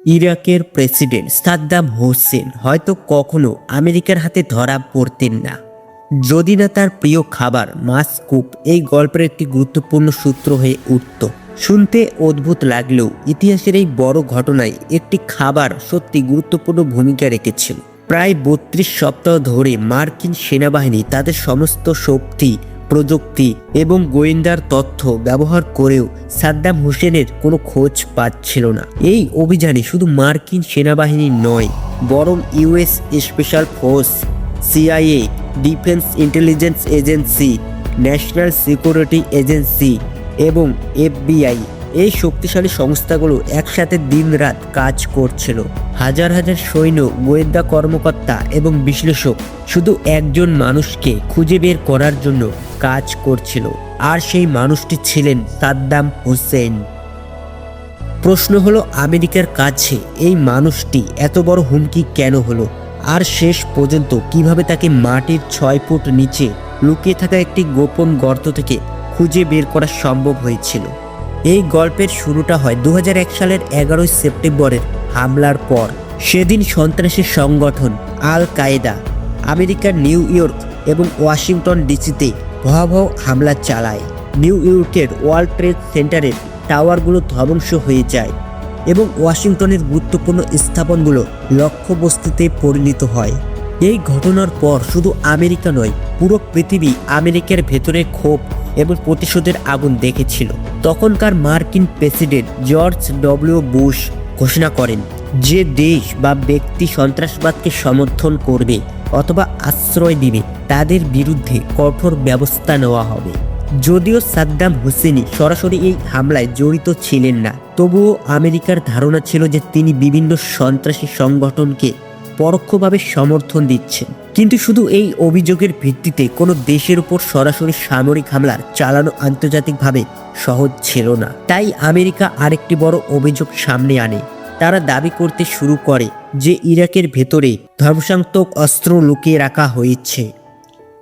ইরাকের প্রেসিডেন্ট সাদ্দাম হোসেন হয়তো কখনো আমেরিকার হাতে ধরা পড়তেন না যদি না তার প্রিয় খাবার মাছ কুপ এই গল্পের একটি গুরুত্বপূর্ণ সূত্র হয়ে উঠত। শুনতে অদ্ভুত লাগলেও ইতিহাসের এই বড় ঘটনায় একটি খাবার সত্যি গুরুত্বপূর্ণ ভূমিকা রেখেছিল। প্রায় ৩২ সপ্তাহ ধরে মার্কিন সেনাবাহিনী তাদের সমস্ত শক্তি, প্রযুক্তি এবং গোয়েন্দার তথ্য ব্যবহার করেও সাদ্দাম হোসেনের কোনো খোঁজ পাচ্ছিল না। এই অভিযানে শুধু মার্কিন সেনাবাহিনী নয়, বরং US special force, CIA, defence intelligence agency, national security agency এবং এফবিআই এই শক্তিশালী সংস্থাগুলো একসাথে দিনরাত কাজ করছিল। হাজার হাজার সৈন্য, গোয়েন্দা কর্মকর্তা এবং বিশ্লেষক শুধু একজন মানুষকে খুঁজে বের করার জন্য কাজ করছিল, আর সেই মানুষটি ছিলেন সাদ্দাম হোসেন। প্রশ্ন হলো, আমেরিকার কাছে এই মানুষটি এত বড় হুমকি কেন হলো, আর শেষ পর্যন্ত কিভাবে তাকে মাটির ৬ ফুট নিচে লুকিয়ে থাকা একটি গোপন গর্ত থেকে খুঁজে বের করা সম্ভব হয়েছিল। এই গল্পের শুরুটা হয় ২০০১ সালের ১১ই সেপ্টেম্বরের হামলার পর। সেদিন সন্ত্রাসী সংগঠন আল কায়েদা আমেরিকার নিউ ইয়র্ক এবং ওয়াশিংটন ডিসিতে ভয়াবহ হামলা চালায়। নিউ ইয়র্কের ওয়ার্ল্ড ট্রেড সেন্টারের টাওয়ারগুলো ধ্বংস হয়ে যায় এবং ওয়াশিংটনের গুরুত্বপূর্ণ স্থাপনগুলো লক্ষ্যবস্তুতে পরিণত হয়। এই ঘটনার পর শুধু আমেরিকা নয়, পুরো পৃথিবী আমেরিকার ভেতরে ক্ষোভ এবং প্রতিশোধের আগুন দেখেছিল। তখনকার মার্কিন প্রেসিডেন্ট জর্জ ডব্লিউ বুশ ঘোষণা করেন, যে দেশ বা ব্যক্তি সন্ত্রাসবাদকে সমর্থন করবে অথবা আশ্রয় দিবে তাদের বিরুদ্ধে কঠোর ব্যবস্থা নেওয়া হবে। যদিও সাদ্দাম হোসেন সরাসরি এই হামলায় জড়িত ছিলেন না, তবুও আমেরিকার ধারণা ছিল যে তিনি বিভিন্ন সন্ত্রাসী সংগঠনকে পরোক্ষভাবে সমর্থন দিচ্ছেন। কিন্তু শুধু এই অভিযোগের ভিত্তিতে কোনো দেশের উপর সরাসরি সামরিক হামলা চালানো আন্তর্জাতিকভাবে সহজ ছিল না। তাই আমেরিকা আরেকটি বড় অভিযোগ সামনে আনে। তারা দাবি করতে শুরু করে যে ইরাকের ভেতরে ধ্বংসাত্মক অস্ত্র লুকিয়ে রাখা হয়েছে।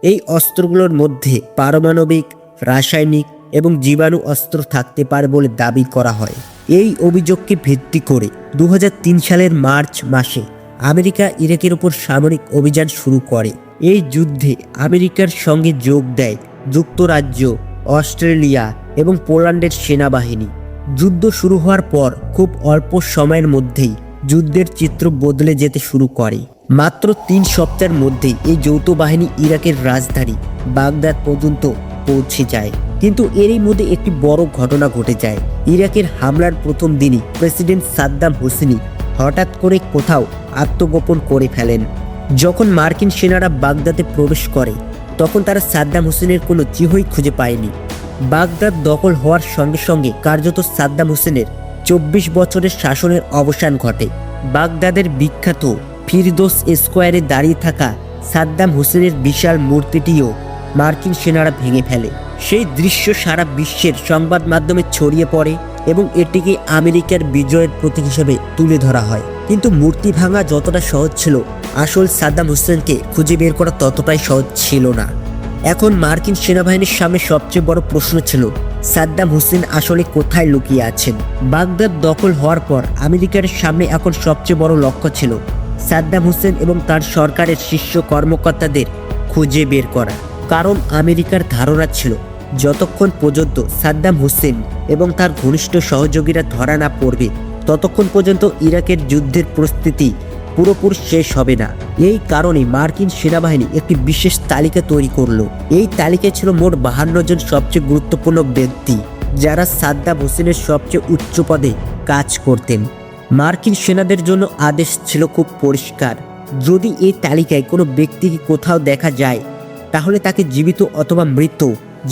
এই অস্ত্রগুলোর মধ্যে পারমাণবিক, রাসায়নিক এবং জীবাণু অস্ত্র থাকতে পারে বলে দাবি করা হয়। এই অভিযোগকে ভিত্তি করে ২০০৩ সালের মার্চ মাসে আমেরিকা ইরাকের উপর সামরিক অভিযান শুরু করে। এই যুদ্ধে আমেরিকার সঙ্গে যোগ দেয় যুক্তরাজ্য, অস্ট্রেলিয়া এবং পোল্যান্ডের সেনাবাহিনী। যুদ্ধ শুরু হওয়ার পর খুব অল্প সময়ের মধ্যেই যুদ্ধের চিত্র বদলে যেতে শুরু করে। মাত্র ৩ সপ্তাহের মধ্যেই এই যৌথ বাহিনী ইরাকের রাজধানী বাগদাদ পর্যন্ত পৌঁছে যায়। কিন্তু এরই মধ্যে একটি বড় ঘটনা ঘটে যায়। ইরাকের হামলার প্রথম দিনই প্রেসিডেন্ট সাদ্দাম হোসেন হঠাৎ করে কোথাও আত্মগোপন করে ফেলেন। যখন মার্কিন সেনারা বাগদাদে প্রবেশ করে, তখন তারা সাদ্দাম হোসেনের কোনো চিহ্নই খুঁজে পায়নি। বাগদাদ দখল হওয়ার সঙ্গে সঙ্গে কার্যত সাদ্দাম হোসেনের ২৪ বছরের শাসনের অবসান ঘটে। বাগদাদের বিখ্যাত ফিরদৌস স্কোয়ারে দাঁড়িয়ে থাকা সাদ্দাম হোসেনের বিশাল মূর্তিটিও মার্কিন সেনারা ভেঙে ফেলে। সেই দৃশ্য সারা বিশ্বের সংবাদ মাধ্যমে ছড়িয়ে পড়ে এবং এটিকে আমেরিকার বিজয়ের প্রতীক হিসেবে তুলে ধরা হয়। কিন্তু মূর্তি ভাঙা যতটা সহজ ছিল, আসল সাদ্দাম হোসেনকে খুঁজে বের করা ততটাই সহজ ছিল না। এখন মার্কিন সেনাবাহিনীর সামনে সবচেয়ে বড় প্রশ্ন ছিল, সাদ্দাম হোসেন আসলে কোথায় লুকিয়ে আছেন। বাগদাদ দখল হওয়ার পর আমেরিকার সামনে এখন সবচেয়ে বড় লক্ষ্য ছিল সাদ্দাম হোসেন এবং তার সরকারের শীর্ষ কর্মকর্তাদের খুঁজে বের করা। কারণ আমেরিকার ধারণা ছিল, যতক্ষণ পর্যন্ত সাদ্দাম হোসেন এবং তার ঘনিষ্ঠ সহযোগীরা ধরা না পড়বে, ততক্ষণ পর্যন্ত ইরাকের যুদ্ধের প্রস্তুতি পুরোপুরি শেষ হবে না। এই কারণে মার্কিন সেনাবাহিনী একটি বিশেষ তালিকা তৈরি করলো। এই তালিকায় ছিল মোট ৫২ জন সবচেয়ে গুরুত্বপূর্ণ ব্যক্তি, যারা সাদ্দাম হোসেনের সবচেয়ে উচ্চ পদে কাজ করতেন। মার্কিন সেনাদের জন্য আদেশ ছিল খুব পরিষ্কার, যদি এই তালিকায় কোনো ব্যক্তিকে কোথাও দেখা যায়, তাহলে তাকে জীবিত অথবা মৃত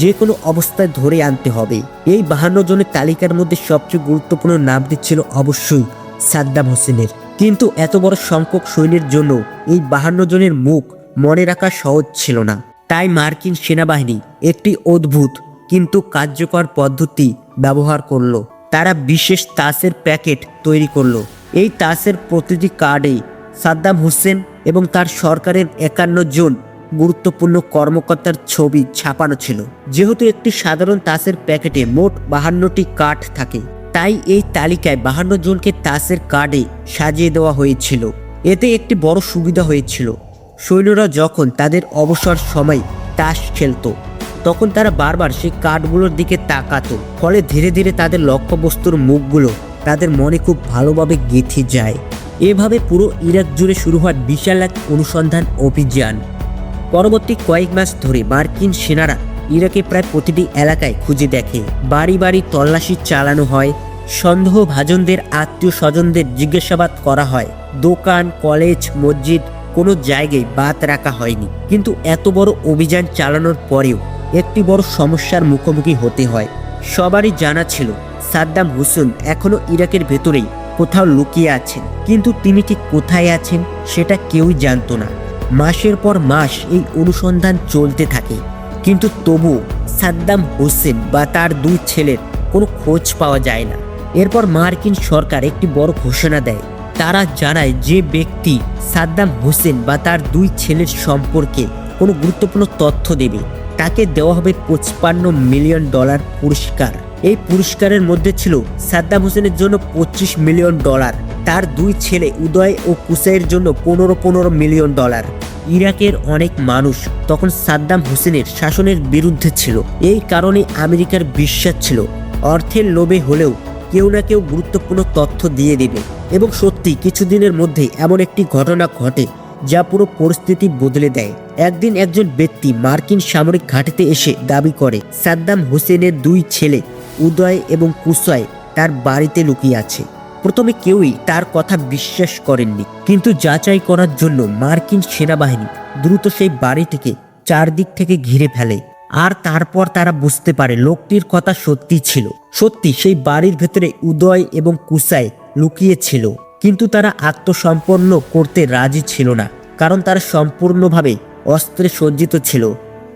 যে কোনো অবস্থায় ধরে আনতে হবে। এই ৫২ জনের তালিকার মধ্যে সবচেয়ে গুরুত্বপূর্ণ নামটি ছিল অবশ্যই সাদ্দাম হোসেনের। কিন্তু এত বড় সংখ্যক সৈন্যের জন্য এই ৫২ জনের মুখ মনে রাখা সহজ ছিল না। তাই মার্কিন সেনাবাহিনী একটি অদ্ভুত কিন্তু কার্যকর পদ্ধতি ব্যবহার করলো। তারা বিশেষ তাসের প্যাকেট তৈরি করলো। এই তাসের প্রতিটি কার্ডে সাদ্দাম হোসেন এবং তার সরকারের ৫১ জন গুরুত্বপূর্ণ কর্মকর্তার ছবি ছাপানো ছিল। যেহেতু একটি সাধারণ তাসের প্যাকেটে মোট ৫২টি কার্ড থাকে, তাই এই তালিকায় 52 জনকে তাসের কার্ডে সাজিয়ে দেওয়া হয়েছিল। এতে একটি বড় সুবিধা হয়েছিল, সৈন্যরা যখন তাদের অবসর সময় তাস খেলত তখন তারা বারবার সেই কার্ডগুলোর দিকে তাকাতো, ফলে ধীরে ধীরে তাদের লক্ষ্যবস্তুর মুখগুলো তাদের মনে খুব ভালোভাবে গেঁথে যায়। এভাবে পুরো ইরাক জুড়ে শুরু হয় বিশাল এক অনুসন্ধান অভিযান। পরবর্তী কয়েক মাস ধরে মার্কিন সেনারা ইরাকে প্রায় প্রতিটি এলাকায় খুঁজে দেখে, বাড়ি বাড়ি তল্লাশি চালানো হয়, সন্দেহভাজনদের আত্মীয় স্বজনদের জিজ্ঞাসাবাদ করা হয়, দোকান, কলেজ, মসজিদ কোনো জায়গায় বাদ রাখা হয়নি। কিন্তু এত বড় অভিযান চালানোর পরেও একটি বড় সমস্যার মুখোমুখি হতে হয়। সবারই জানা ছিল সাদ্দাম হোসেন এখনো ইরাকের ভেতরেই কোথাও লুকিয়ে আছেন, কিন্তু তিনি ঠিক কোথায় আছেন সেটা কেউই জানতো না। মাসের পর মাস এই অনুসন্ধান চলতে থাকে, কিন্তু তবুও সাদ্দাম হোসেন বা তার দুই ছেলের কোনো খোঁজ পাওয়া যায় না। এরপর মার্কিন সরকার একটি বড় ঘোষণা দেয়। তারা জানায় যে ব্যক্তি সাদ্দাম হোসেন বা তার দুই ছেলের সম্পর্কে কোনো গুরুত্বপূর্ণ তথ্য দেবে তাকে দেওয়া হবে $55 মিলিয়ন পুরস্কার। এই পুরস্কারের মধ্যে ছিল সাদ্দাম হোসেনের জন্য $25 মিলিয়ন, তার দুই ছেলে উদয় ও কুসাইয়ের জন্য $15 মিলিয়ন। ইরাকের অনেক মানুষ তখন সাদ্দাম হোসেনের শাসনের বিরুদ্ধে ছিল। এই কারণে আমেরিকার বিশ্বাস ছিল অর্থের লোভে হলেও কেউ না কেউ গুরুত্বপূর্ণ তথ্য দিয়ে দেবে। এবং সত্যি কিছুদিনের মধ্যেই এমন একটি ঘটনা ঘটে যা পুরো পরিস্থিতি বদলে দেয়। একদিন একজন ব্যক্তি মার্কিন সামরিক ঘাঁটিতে এসে দাবি করে সাদ্দাম হোসেনের দুই ছেলে উদয় এবং কুসাই তার বাড়িতে লুকিয়ে আছে। প্রথমে কেউই তার কথা বিশ্বাস করেননি, কিন্তু যাচাই করার জন্য মার্কিন সেনাবাহিনী দ্রুত সেই বাড়িটিকে চারদিক থেকে ঘিরে ফেলে। আর তারপর তারা বুঝতে পারে লোকটির কথা সত্যি ছিল। সত্যি সেই বাড়ির ভেতরে উদয় এবং কুসাই লুকিয়ে ছিল, কিন্তু তারা আত্মসম্পন্ন করতে রাজি ছিল না, কারণ তারা সম্পূর্ণভাবে অস্ত্রে সজ্জিত ছিল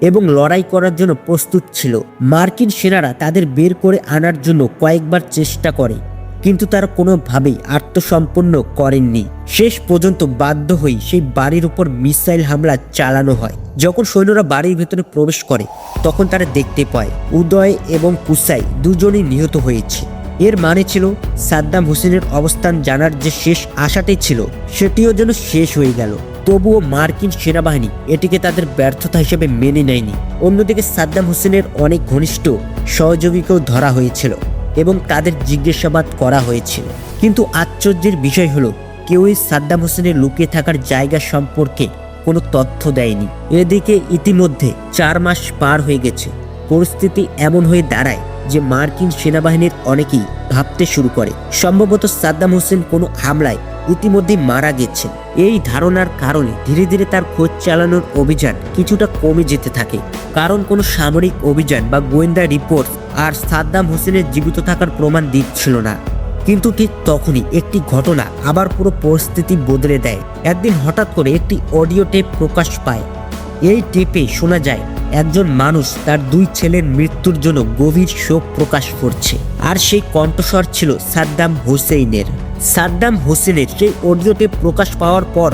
এবং লড়াই করার জন্য প্রস্তুত ছিল। মার্কিন সেনারা তাদের বের করে আনার জন্য কয়েকবার চেষ্টা করে, কিন্তু তারা কোনোভাবেই আত্মসম্পন্ন করেননি। শেষ পর্যন্ত বাধ্য হয়ে সেই বাড়ির উপর মিসাইল হামলা চালানো হয়। যখন সৈন্যরা বাড়ির ভেতরে প্রবেশ করে তখন তারা দেখতে পায় উদয় এবং কুসাই দুজনই নিহত হয়েছে। এর মানে ছিল সাদ্দাম হোসেনের অবস্থান জানার যে শেষ আশাটাই ছিল সেটিও যেন শেষ হয়ে গেল। তবুও মার্কিন সেনাবাহিনী এটিকে তাদের ব্যর্থতা হিসেবে মেনে নেয়নি। অন্যদিকে সাদ্দাম হোসেনের অনেক ঘনিষ্ঠ সহযোগীকেও ধরা হয়েছিল এবং তাদের জিজ্ঞাসাবাদ করা হয়েছিল, কিন্তু আশ্চর্যের বিষয় হলো কেউই সাদ্দাম হোসেনের লুকিয়ে থাকার জায়গা সম্পর্কে কোনো তথ্য দেয়নি। এদিকে ইতিমধ্যে 4 মাস পার হয়ে গেছে। পরিস্থিতি এমন হয়ে দাঁড়ায় যে মার্কিন সেনাবাহিনীর অনেকেই ভাবতে শুরু করে সম্ভবত সাদ্দাম হোসেন কোনো হামলায় ইতিমধ্যে মারা গেছেন। এই ধারণার কারণে ধীরে ধীরে তার খোঁজ চালানোর অভিযান কিছুটা কমে যেতে থাকে, কারণ কোনো সামরিক অভিযান বা গোয়েন্দা রিপোর্ট আর সাদ্দাম হোসেনের জীবিত থাকার প্রমাণ দিচ্ছিল না। কিন্তু ঠিক তখনই একটি ঘটনা আবার পুরো পরিস্থিতি বদলে দেয়। একদিন হঠাৎ করে একটি অডিও টেপ প্রকাশ পায়। এই টেপে শোনা যায় একজন মানুষ তার দুই ছেলের মৃত্যুর জন্য গভীর শোক প্রকাশ করছে, আর সেই কণ্ঠস্বর ছিল সাদ্দাম হোসেনের। সাদ্দাম হোসেনের সেই অডিও টেপ প্রকাশ পাওয়ার পর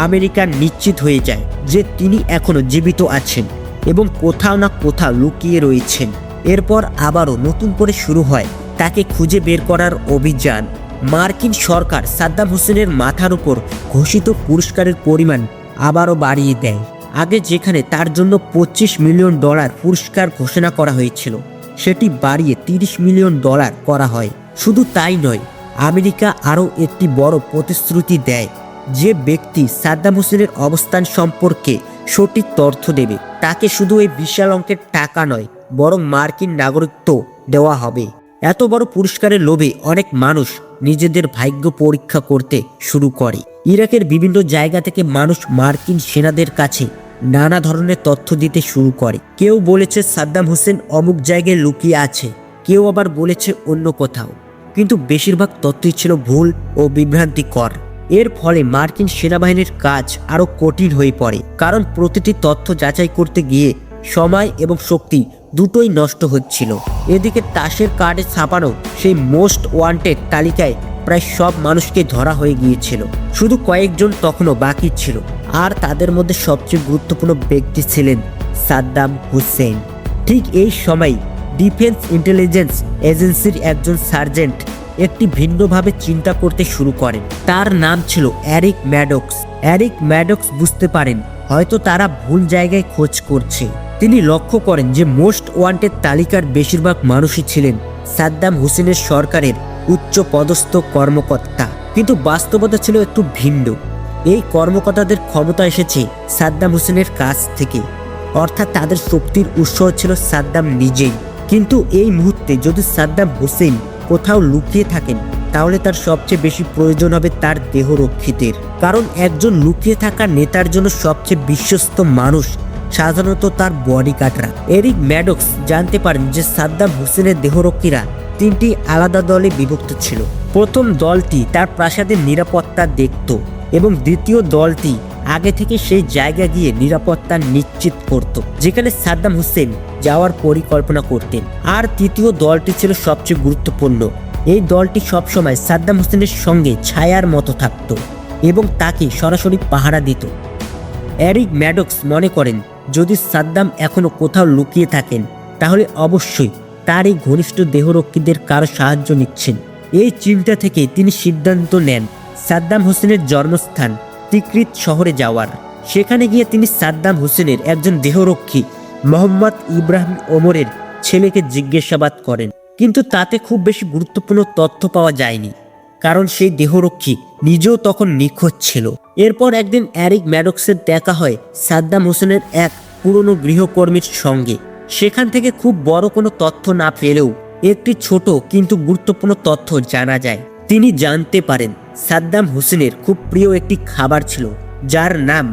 আমেরিকা নিশ্চিত হয়ে যায় যে তিনি এখনো জীবিত আছেন এবং কোথাও না কোথাও লুকিয়ে রয়েছেন। এরপর আবারও নতুন করে শুরু হয় তাকে খুঁজে বের করার অভিযান। মার্কিন সরকার সাদ্দাম হোসেনের মাথার উপর ঘোষিত পুরস্কারের পরিমাণ আবারও বাড়িয়ে দেয়। আগে যেখানে তার জন্য $25 মিলিয়ন পুরস্কার ঘোষণা করা হয়েছিল সেটি বাড়িয়ে $30 মিলিয়ন করা হয়। শুধু তাই নয়, আমেরিকা আরও একটি বড় প্রতিশ্রুতি দেয়, যে ব্যক্তি সাদ্দাম হোসেনের অবস্থান সম্পর্কে সঠিক তথ্য দেবে তাকে শুধু এই বিশাল অঙ্কের টাকা নয় বরং মার্কিন নাগরিকত্ব দেওয়া হবে। এত বড় পুরস্কারের লোভে অনেক মানুষ নিজেদের ভাগ্য পরীক্ষা করতে শুরু করে। ইরাকের বিভিন্ন জায়গা থেকে মানুষ মার্কিন সেনাদের কাছে নানা ধরনের তথ্য দিতে শুরু করে। কেউ বলেছে সাদ্দাম হোসেন অমুক জায়গায় লুকিয়ে আছে, কেউ আবার বলেছে অন্য কোথাও, কিন্তু বেশিরভাগ তথ্যই ছিল ভুল ও বিভ্রান্তিকর। এর ফলে মার্কিন সেনাবাহিনীর কাজ আরও কঠিন হয়ে পড়ে, কারণ প্রতিটি তথ্য যাচাই করতে গিয়ে সময় এবং শক্তি দুটোই নষ্ট হচ্ছিল। এদিকে তাসের কার্ডে ছাপানো সেই মোস্ট ওয়ান্টেড তালিকায় প্রায় সব মানুষকে ধরা হয়ে গিয়েছিল, শুধু কয়েকজন তখনও বাকি ছিল, আর তাদের মধ্যে সবচেয়ে গুরুত্বপূর্ণ ব্যক্তি ছিলেন সাদ্দাম হোসেন। ঠিক এই সময় ডিফেন্স ইন্টেলিজেন্স এজেন্সির একজন সার্জেন্ট একটি ভিন্নভাবে চিন্তা করতে শুরু করেন। তার নাম ছিল এরিক ম্যাডক্স। এরিক ম্যাডক্স বুঝতে পারেন হয়তো তারা ভুল জায়গায় খোঁজ করছে। তিনি লক্ষ্য করেন যে মোস্ট ওয়ান্টেড তালিকার বেশিরভাগ মানুষই ছিলেন সাদ্দাম হোসেনের সরকারের উচ্চ পদস্থ কর্মকর্তা, কিন্তু বাস্তবতা ছিল একটু ভিন্ন। এই কর্মকর্তাদের ক্ষমতা এসেছে সাদ্দাম হোসেনের কাছ থেকে, অর্থাৎ তাদের শক্তির উৎস ছিল সাদ্দাম নিজেই। কিন্তু এই মুহূর্তে যদি সাদ্দাম হোসেন কোথাও লুকিয়ে থাকেন, তাহলে তার সবচেয়ে বেশি প্রয়োজন হবে তার দেহরক্ষীদের, কারণ একজন লুকিয়ে থাকা নেতার জন্য সবচেয়ে বিশ্বস্ত মানুষ সাধারণত তার বডিগার্ডরা। এরিক ম্যাডক্স জানতে পারেন যে সাদ্দাম হোসেনের দেহরক্ষীরা তিনটি আলাদা দলে বিভক্ত ছিল। প্রথম দলটি তার প্রাসাদের নিরাপত্তা দেখত এবং দ্বিতীয় দলটি আগে থেকে সেই জায়গা গিয়ে নিরাপত্তা নিশ্চিত করত যেখানে সাদ্দাম হোসেন যাওয়ার পরিকল্পনা করতেন। আর তৃতীয় দলটি ছিল সবচেয়ে গুরুত্বপূর্ণ। এই দলটি সবসময় সাদ্দাম হোসেনের সঙ্গে ছায়ার মতো থাকত এবং তাকে সরাসরি পাহারা দিত। এরিক ম্যাডক্স মনে করেন যদি সাদ্দাম এখনো কোথাও লুকিয়ে থাকেন, তাহলে অবশ্যই তার এই ঘনিষ্ঠ দেহরক্ষীদের কারো সাহায্য নিচ্ছেন। এই চিন্তা থেকে তিনি সিদ্ধান্ত নেন সাদ্দাম হোসেনের জন্মস্থান তিকরিত শহরে যাওয়ার। সেখানে গিয়ে তিনি সাদ্দাম হোসেনের একজন দেহরক্ষী মোহাম্মদ ইব্রাহিম ওমরের ছেলেকে জিজ্ঞাসাবাদ করেন, কিন্তু তাতে খুব বেশি গুরুত্বপূর্ণ তথ্য পাওয়া যায়নি, কারণ সেই দেহরক্ষী নিজেও তখন নিখোঁজ ছিল। এরপর একদিন এরিক ম্যাডক্সের দেখা হয় সাদ্দাম হোসেনের এক পুরনো গৃহকর্মীর সঙ্গে। সেখান থেকে খুব বড় কোনো তথ্য না পেলেও একটি ছোট কিন্তু গুরুত্বপূর্ণ তথ্য জানা যায়। তিনি জানতে পারেন সাদ্দাম হোসেনের খুব প্রিয় একটি খাবার ছিল যার নাম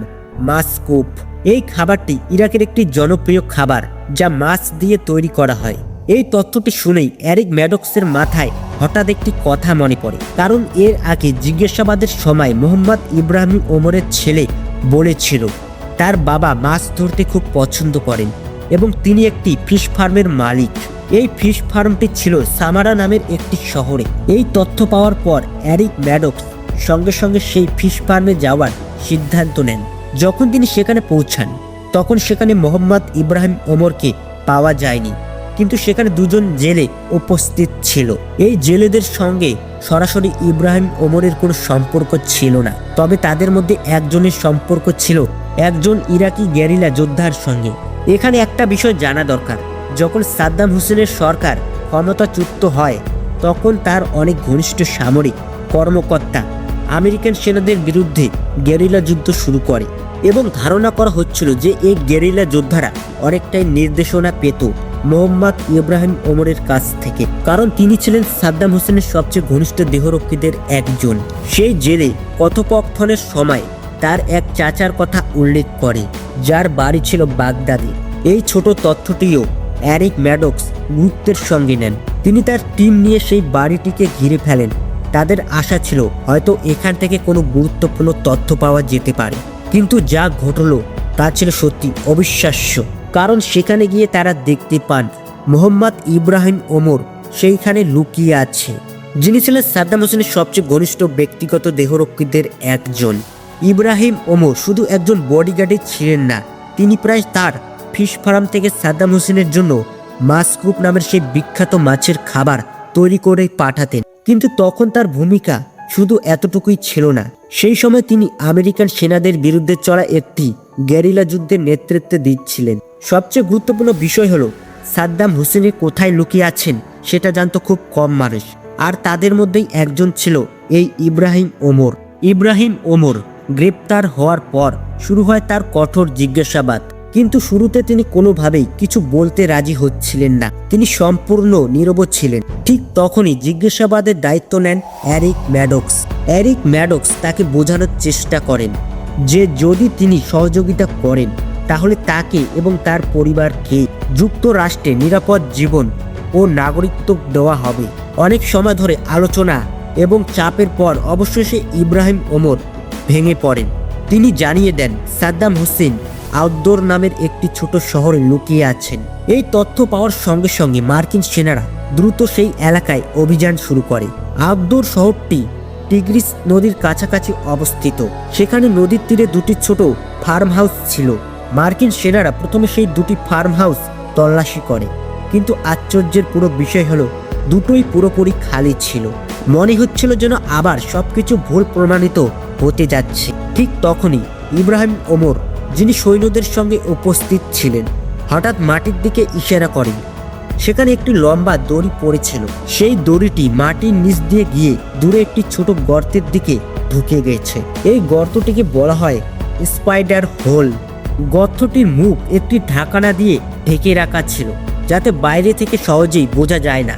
মাসকোপ। এই খাবারটি ইরাকের একটি জনপ্রিয় খাবার যা মাছ দিয়ে তৈরি করা হয়। এই তথ্যটি শুনেই এরিক ম্যাডক্সের মাথায় হঠাৎ একটি কথা মনে পড়ে, কারণ এর আগে জিজ্ঞাসাবাদের সময় মোহাম্মদ ইব্রাহিম ওমরের ছেলে বলেছিল তার বাবা মাছ ধরতে খুব পছন্দ করেন এবং তিনি একটি ফিশ ফার্মের মালিক। এই ফিশ ফার্মটি ছিল সামারা নামের একটি শহরে। এই তথ্য পাওয়ার পর এরিক ম্যাডক্স সঙ্গে সঙ্গে সেই ফিশ ফার্মে যাওয়ার সিদ্ধান্ত নেন। যখন তিনি সেখানে পৌঁছান, তখন সেখানে মোহাম্মদ ইব্রাহিম ওমরকে পাওয়া যায়নি, কিন্তু সেখানে দুজন জেলে উপস্থিত ছিল। এই জেলেদের সঙ্গে সরাসরি ইব্রাহিম ওমরের কোনো সম্পর্ক ছিল না, তবে তাদের মধ্যে একজনের সম্পর্ক ছিল একজন ইরাকি গেরিলা যোদ্ধার সঙ্গে। এখানে একটা বিষয় জানা দরকার, যখন সাদ্দাম হোসেনের সরকার ক্ষমতাচ্যুত হয়, তখন তার অনেক ঘনিষ্ঠ সামরিক কর্মকর্তা আমেরিকান সেনাদের বিরুদ্ধে গেরিলা যুদ্ধ শুরু করে এবং ধারণা করা হচ্ছিল যে এই গেরিলা যোদ্ধারা অনেকটাই নির্দেশনা পেত মোহাম্মদ ইব্রাহিম ওমরের কাছ থেকে, কারণ তিনি ছিলেন সাদ্দাম হোসেনের সবচেয়ে ঘনিষ্ঠ দেহরক্ষীদের একজন। সেই জেলে কথোপকথনের সময় তার এক চাচার কথা উল্লেখ করে যার বাড়ি ছিল বাগদাদে। এই ছোট তথ্যটিও এরিক ম্যাডক্স গুরুত্বের সঙ্গে নেন। তিনি তার টিম নিয়ে সেই বাড়িটিকে ঘিরে ফেলেন। তাদের আশা ছিল হয়তো এখান থেকে কোনো গুরুত্বপূর্ণ তথ্য পাওয়া যেতে পারে, কিন্তু যা ঘটলো তা ছিল সত্যি অবিশ্বাস্য। কারণ সেখানে গিয়ে তারা দেখতে পান মোহাম্মদ ইব্রাহিম ওমর সেইখানে লুকিয়ে আছে, যিনি ছিলেন সাদ্দাম হোসেনের সবচেয়ে ঘনিষ্ঠ ব্যক্তিগত দেহরক্ষীদের একজন। ইব্রাহিম ওমর শুধু একজন বডিগার্ডই ছিলেন না, তিনি প্রায় তার ফিশ ফার্ম থেকে সাদ্দাম হোসেনের জন্য মাসকোপ নামের সেই বিখ্যাত মাছের খাবার তৈরি করে পাঠাতেন। কিন্তু তখন তার ভূমিকা শুধু এতটুকুই ছিল না। সেই সময় তিনি আমেরিকান সেনাদের বিরুদ্ধে চলা একটি গেরিলা যুদ্ধের নেতৃত্ব দিচ্ছিলেন। সবচেয়ে গুরুত্বপূর্ণ বিষয় হলো সাদ্দাম হোসেন কোথায় লুকিয়ে আছেন সেটা জানত খুব কম মানুষ, আর তাদের মধ্যেই একজন ছিল এই ইব্রাহিম ওমর। ইব্রাহিম ওমর গ্রেপ্তার হওয়ার পর শুরু হয় তার কঠোর জিজ্ঞাসাবাদ, কিন্তু শুরুতে তিনি কোনোভাবেই কিছু বলতে রাজি হচ্ছিলেন না। তিনি সম্পূর্ণ নীরব ছিলেন। ঠিক তখনই জিজ্ঞাসাবাদের দায়িত্ব নেন এরিক ম্যাডক্স। এরিক ম্যাডক্স তাকে বোঝানোর চেষ্টা করেন যে যদি তিনি সহযোগিতা করেন, তাহলে তাকে এবং তার পরিবারকে যুক্তরাষ্ট্রে নিরাপদ জীবন ও নাগরিকত্ব দেওয়া হবে। অনেক সময় ধরে আলোচনা এবং চাপের পর অবশেষে ইব্রাহিম ওমর ভেঙে পড়েন। তিনি জানিয়ে দেন সাদ্দাম হোসেন আউটডোর নামের একটি ছোট শহরে লুকিয়ে আছেন। এই তথ্য পাওয়ার সঙ্গে সঙ্গে মার্কিন সেনারা দ্রুত সেই এলাকায় অভিযান শুরু করে। আউটডোর শহরটি টিগ্রিস নদীর কাছাকাছি অবস্থিত। সেখানে নদীর তীরে দুটি ছোট ফার্ম হাউস ছিল। মার্কিন সেনারা প্রথমে সেই দুটি ফার্ম হাউস তল্লাশি করে, কিন্তু আশ্চর্যের পুরো বিষয় হলো দুটোই পুরোপুরি খালি ছিল। মনে হচ্ছিল যেন আবার সবকিছু ভুল প্রমাণিত হতে যাচ্ছে। ঠিক তখনই ইব্রাহিম ওমর, যিনি সৈন্যদের সঙ্গে উপস্থিত ছিলেন, হঠাৎ মাটির দিকে ইশারা করেন। সেখানে একটি লম্বা দড়ি পড়েছিল। সেই দড়িটি মাটির নিচ দিয়ে গিয়ে দূরে একটি ছোট গর্তের দিকে ঢুকে গেছে। এই গর্তটিকে বলা হয় স্পাইডার হোল। গর্তটির মুখ একটি ঢাকনা দিয়ে ঢেকে রাখা ছিল, যাতে বাইরে থেকে সহজেই বোঝা যায় না।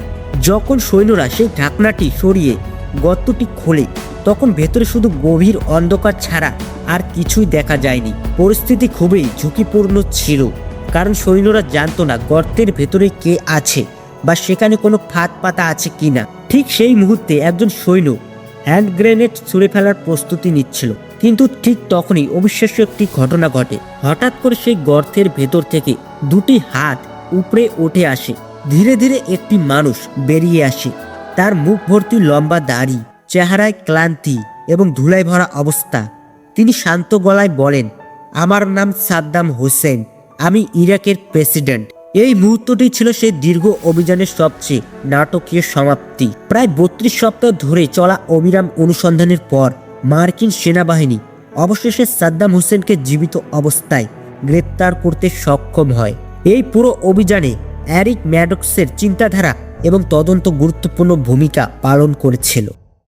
যখন সৈন্যরা সেই ঢাকনাটি সরিয়ে গর্তটি খোলে, তখন ভেতরে শুধু গভীর অন্ধকার ছাড়া আর কিছুই দেখা যায়নি। পরিস্থিতি খুবই ঝুঁকিপূর্ণ ছিল, কারণ সৈন্যরা জানতো না গর্তের ভেতরে কে আছে বা সেখানে কোনো ফাঁদ পাতা আছে কিনা। ঠিক সেই মুহূর্তে একজন সৈন্য হ্যান্ড গ্রেনেড ছুঁড়ে ফেলার প্রস্তুতি নিচ্ছিল, কিন্তু ঠিক তখনই অবিশ্বাস্য একটি ঘটনা ঘটে। হঠাৎ করে সেই গর্তের ভেতর থেকে দুটি হাত উপরে উঠে আসে। ধীরে ধীরে একটি মানুষ বেরিয়ে আসে। তার মুখ ভর্তি লম্বা দাড়ি, চেহারায় ক্লান্তি এবং ধুলায় ভরা অবস্থা। তিনি শান্ত গলায় বলেন, আমার নাম সাদ্দাম হোসেন, আমি ইরাকের প্রেসিডেন্ট। এই মুহূর্তটি ছিল সেই দীর্ঘ অভিযানের সবচেয়ে নাটকীয় সমাপ্তি। প্রায় 32 সপ্তাহ ধরে চলা অবিরাম অনুসন্ধানের পর মার্কিন সেনাবাহিনী অবশেষে সাদ্দাম হোসেনকে জীবিত অবস্থায় গ্রেপ্তার করতে সক্ষম হয়। এই পুরো অভিযানে এরিক ম্যাডক্সের চিন্তাধারা এবং তদন্ত গুরুত্বপূর্ণ ভূমিকা পালন করেছিল।